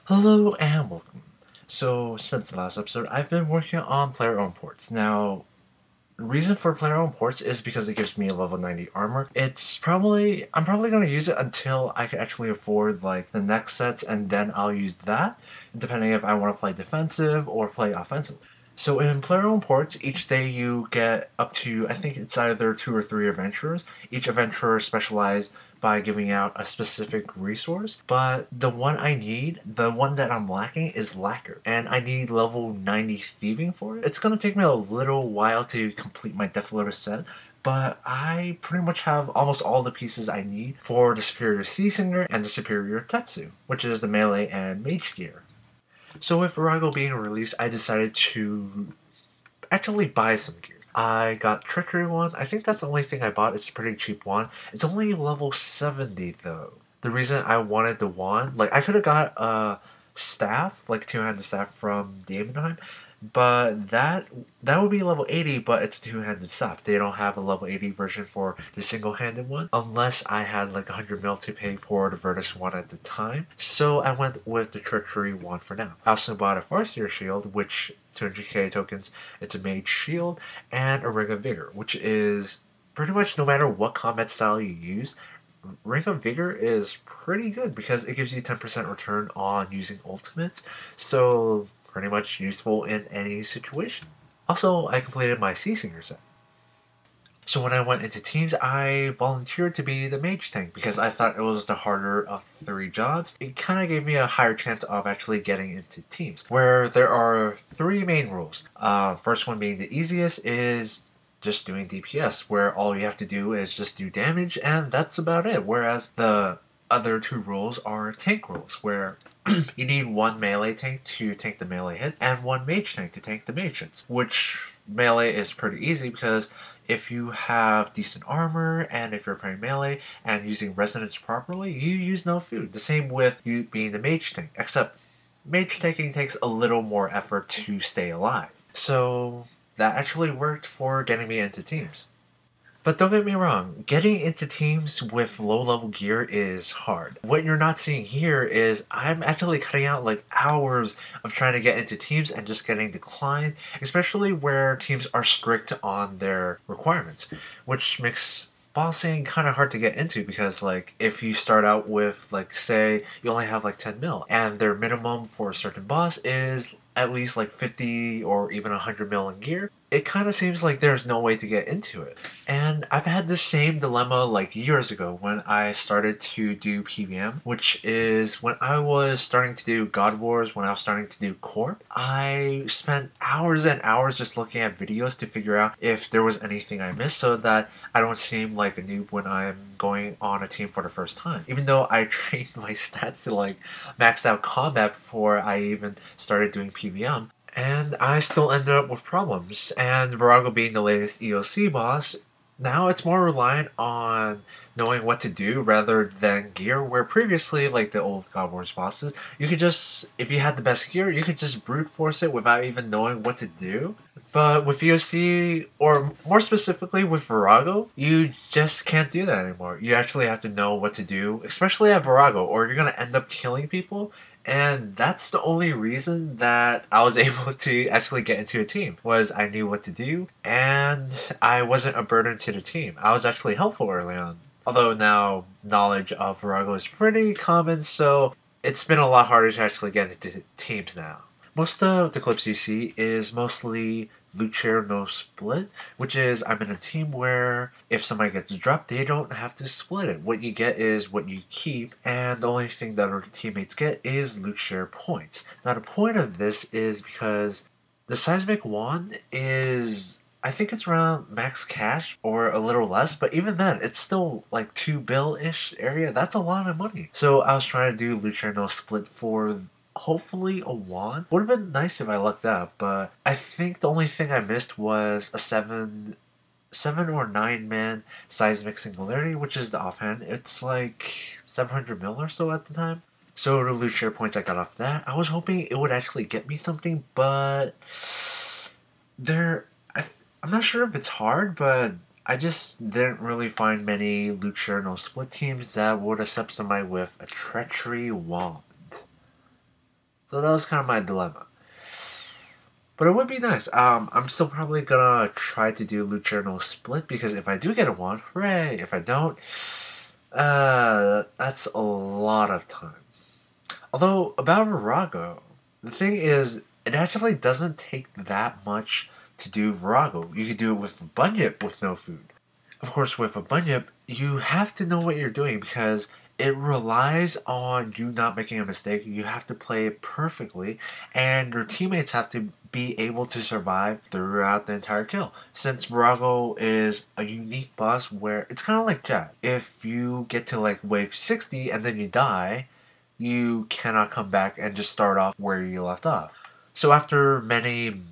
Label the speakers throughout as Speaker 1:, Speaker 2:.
Speaker 1: Hello and welcome. So, since the last episode, I've been working on player-owned ports. Now, the reason for player-owned ports is because it gives me a level 90 armor. I'm probably going to use it until I can actually afford, like, the next sets, and then I'll use that, depending if I want to play defensive or play offensive. So in player-owned ports, each day you get up to, I think it's either 2 or 3 adventurers. Each adventurer is specialized by giving out a specific resource. But the one I need, the one that I'm lacking, is Lacquer. And I need level 90 Thieving for it. It's going to take me a little while to complete my Death Lotus set, but I pretty much have almost all the pieces I need for the Superior Sea Singer and the Superior Tetsu, which is the melee and mage gear. So with Vorago being released, I decided to actually buy some gear. I got Trickery one. I think that's the only thing I bought. It's a pretty cheap one. It's only level 70 though. The reason I wanted the wand, like I could have got a staff, like a two-handed staff from Daemonheim, but that would be level 80, but it's two-handed staff. They don't have a level 80 version for the single-handed one, unless I had like 100 mil to pay for the Virtus one at the time. So I went with the Treachery one for now. I also bought a Farseer shield, which 200k tokens, it's a mage shield, and a Ring of Vigor, which is pretty much no matter what combat style you use, Ring of Vigor is pretty good because it gives you 10% return on using ultimates, so pretty much useful in any situation. Also, I completed my Sea Singer set. So when I went into teams, I volunteered to be the mage tank because I thought it was the harder of 3 jobs. It kind of gave me a higher chance of actually getting into teams, where there are 3 main rules. First one being the easiest is just doing DPS, where all you have to do is just do damage and that's about it. Whereas the other 2 rules are tank rules, where you need 1 melee tank to tank the melee hits and 1 mage tank to tank the mage hits, which melee is pretty easy because if you have decent armor and if you're playing melee and using resonance properly, you use no food. The same with you being the mage tank, except mage tanking takes a little more effort to stay alive. So that actually worked for getting me into teams. But don't get me wrong, getting into teams with low-level gear is hard. What you're not seeing here is I'm actually cutting out like hours of trying to get into teams and just getting declined, especially where teams are strict on their requirements, which makes bossing kind of hard to get into because like if you start out with like say you only have like 10 mil and their minimum for a certain boss is at least like 50 or even 100 mil in gear, it kind of seems like there's no way to get into it. And I've had the same dilemma like years ago when I started to do PVM, which is when I was starting to do God Wars, when I was starting to do Corp. I spent hours and hours just looking at videos to figure out if there was anything I missed so that I don't seem like a noob when I'm going on a team for the first time. Even though I trained my stats to like max out combat before I even started doing PVM, and I still ended up with problems. And Vorago being the latest EOC boss, now it's more reliant on knowing what to do rather than gear, where previously, like the old God Wars bosses, you could just, if you had the best gear, you could just brute force it without even knowing what to do. But with EOC, or more specifically with Vorago, you just can't do that anymore. You actually have to know what to do, especially at Vorago, or you're going to end up killing people. And that's the only reason that I was able to actually get into a team, was I knew what to do, and I wasn't a burden to the team. I was actually helpful early on. Although now knowledge of Vorago is pretty common, so it's been a lot harder to actually get into teams now. Most of the clips you see is mostly loot share no split, which is I'm in a team where if somebody gets dropped, they don't have to split it. What you get is what you keep, and the only thing that our teammates get is loot share points. Now the point of this is because the seismic wand is, I think it's around max cash or a little less, but even then, it's still like 2 bill-ish area. That's a lot of money. So I was trying to do loot share no split for hopefully a wand. Would have been nice if I lucked out, but I think the only thing I missed was a 7 or 9 man seismic singularity, which is the offhand. It's like 700 mil or so at the time. So the loot share points I got off that, I was hoping it would actually get me something, but I'm not sure if it's hard, but I just didn't really find many loot share no split teams that would accept somebody with a treachery wand. So that was kind of my dilemma. But it would be nice. I'm still probably gonna try to do loot journal split because if I do get a one, hooray! If I don't, that's a lot of time. Although about Vorago, the thing is, it actually doesn't take that much to do Vorago. You could do it with a bunyip with no food. Of course, with a bunyip, you have to know what you're doing because it relies on you not making a mistake. You have to play it perfectly, and your teammates have to be able to survive throughout the entire kill. Since Vorago is a unique boss where it's kind of like Jet. If you get to like wave 60 and then you die, you cannot come back and just start off where you left off. So after many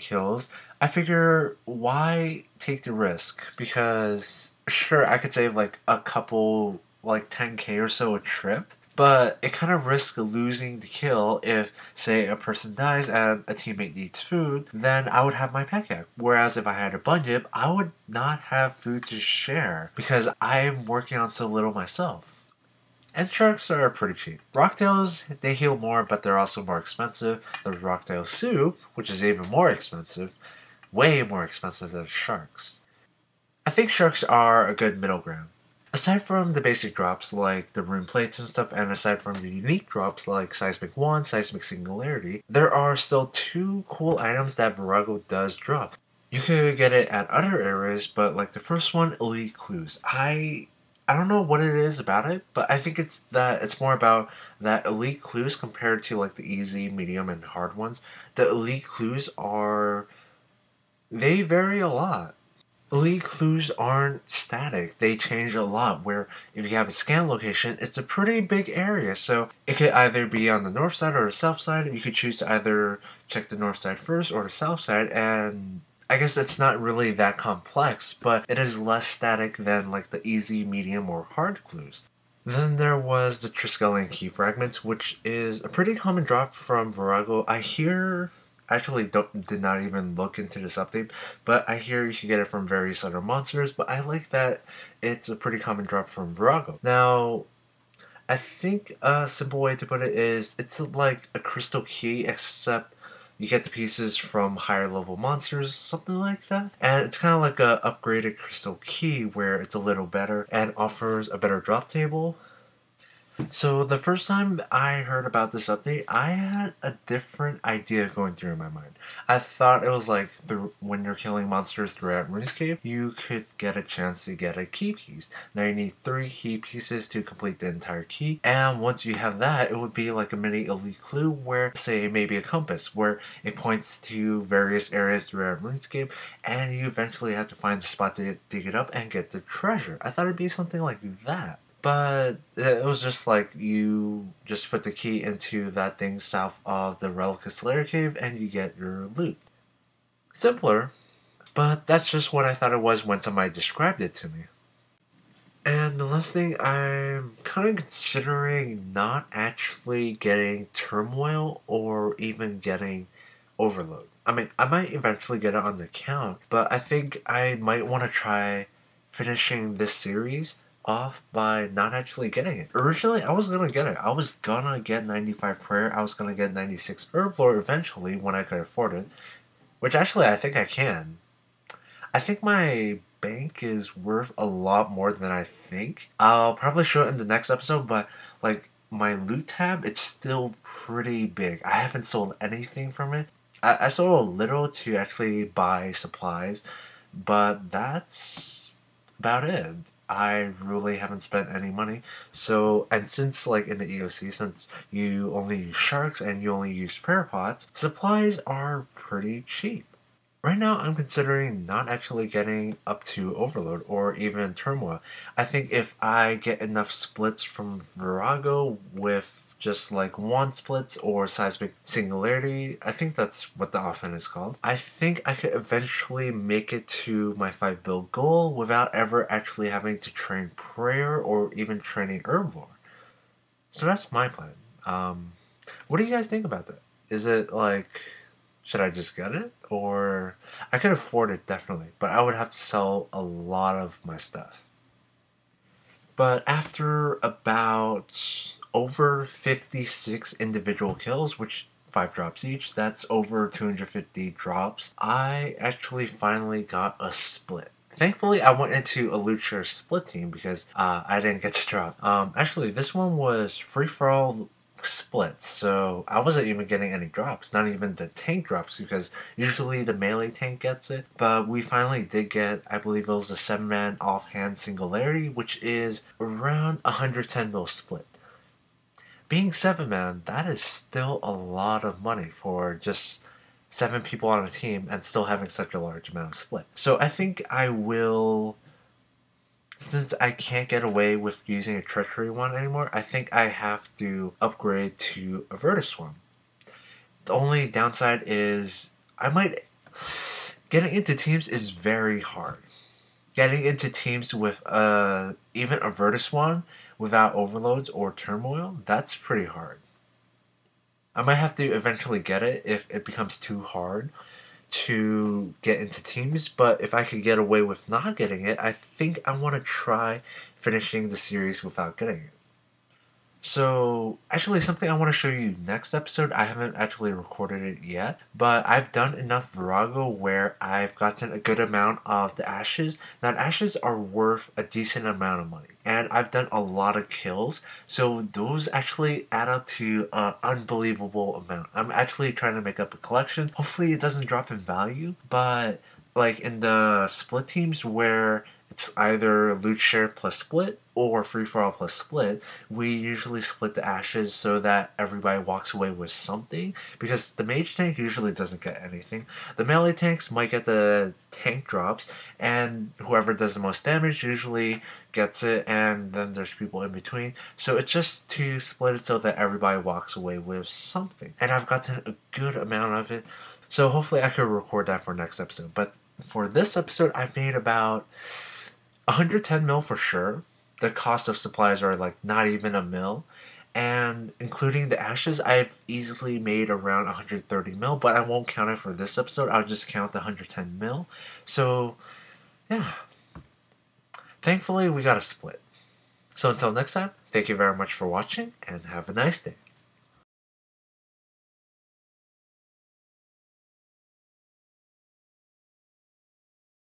Speaker 1: kills, I figure why take the risk? Because sure, I could save like a couple, like 10k or so a trip, but it kind of risks losing the kill if, say, a person dies and a teammate needs food, then I would have my pickaxe. Whereas if I had a bunyip, I would not have food to share because I am working on so little myself. And sharks are pretty cheap. Rocktails, they heal more, but they're also more expensive. There's rocktail soup, which is even more expensive. Way more expensive than sharks. I think sharks are a good middle ground. Aside from the basic drops like the rune plates and stuff, and aside from the unique drops like Seismic 1, Seismic Singularity, there are still two cool items that Vorago does drop. You could get it at other areas, but like the first one, Elite Clues. I don't know what it is about it, but I think it's more about that elite clues compared to like the easy, medium, and hard ones. The elite clues they vary a lot. Elite clues aren't static. They change a lot, where if you have a scan location, it's a pretty big area, so it could either be on the north side or the south side. You could choose to either check the north side first or the south side, and I guess it's not really that complex, but it is less static than like the easy, medium, or hard clues. Then there was the Triskelion key fragments, which is a pretty common drop from Vorago. Did not even look into this update, but I hear you can get it from various other monsters, but I like that it's a pretty common drop from Vorago. Now, I think a simple way to put it is it's like a crystal key, except you get the pieces from higher level monsters, something like that. And it's kind of like a upgraded crystal key where it's a little better and offers a better drop table. So the first time I heard about this update, I had a different idea going through my mind. I thought it was like when you're killing monsters throughout Runescape, you could get a chance to get a key piece. Now you need 3 key pieces to complete the entire key, and once you have that, it would be like a mini elite clue where, say, maybe a compass, where it points to various areas throughout Runescape, and you eventually have to find the spot to dig it up and get the treasure. I thought it'd be something like that. But it was just like you just put the key into that thing south of the Relicus Slayer Cave and you get your loot. Simpler, but that's just what I thought it was when somebody described it to me. And the last thing, I'm kind of considering not actually getting Turmoil or even getting Overload. I mean, I might eventually get it on the account, but I think I might want to try finishing this series off by not actually getting it. Originally, I was gonna get it. I was gonna get 95 Prayer. I was gonna get 96 Herblore eventually when I could afford it. Which actually, I think I can. I think my bank is worth a lot more than I think. I'll probably show it in the next episode, but like my loot tab, it's still pretty big. I haven't sold anything from it. I sold a little to actually buy supplies, but that's about it. I really haven't spent any money. So, and since like in the EOC, since you only use sharks and you only use prayer pots, supplies are pretty cheap. Right now, I'm considering not actually getting up to Overload or even Turmoil. I think if I get enough splits from Vorago with just like 1 splits or Seismic Singularity, I think that's what the offense is called, I think I could eventually make it to my 5 build goal without ever actually having to train Prayer or even training Herblore. So that's my plan. What do you guys think about that? Is it like, should I just get it? Or I could afford it definitely, but I would have to sell a lot of my stuff. But after about over 56 individual kills, which 5 drops each. That's over 250 drops. I actually finally got a split. Thankfully, I went into a loot share split team because I didn't get to drop. Actually, this one was free-for-all split, so I wasn't even getting any drops, not even the tank drops, because usually the melee tank gets it. But we finally did get, I believe it was a 7-man offhand singularity, which is around 110 mil split. Being 7-man, that is still a lot of money for just 7 people on a team and still having such a large amount of split. So I think I will, since I can't get away with using a treachery one anymore, I think I have to upgrade to a Virtus one. The only downside is getting into teams is very hard. Getting into teams with even a Virtus one without overloads or turmoil, that's pretty hard. I might have to eventually get it if it becomes too hard to get into teams, but if I could get away with not getting it, I think I want to try finishing the series without getting it. So, actually, something I want to show you next episode, I haven't actually recorded it yet, but I've done enough Vorago where I've gotten a good amount of the ashes. Now, ashes are worth a decent amount of money, and I've done a lot of kills, so those actually add up to an unbelievable amount. I'm actually trying to make up a collection. Hopefully, it doesn't drop in value, but like in the split teams where it's either loot share plus split or free for all plus split, we usually split the ashes so that everybody walks away with something, because the mage tank usually doesn't get anything. The melee tanks might get the tank drops, and whoever does the most damage usually gets it, and then there's people in between. So it's just to split it so that everybody walks away with something. And I've gotten a good amount of it, so hopefully I could record that for next episode. But for this episode, I've made about 110 mil for sure. The cost of supplies are like not even a mil, and including the ashes, I've easily made around 130 mil, but I won't count it for this episode. I'll just count the 110 mil. So yeah, thankfully we got a split. So until next time, thank you very much for watching and have a nice day.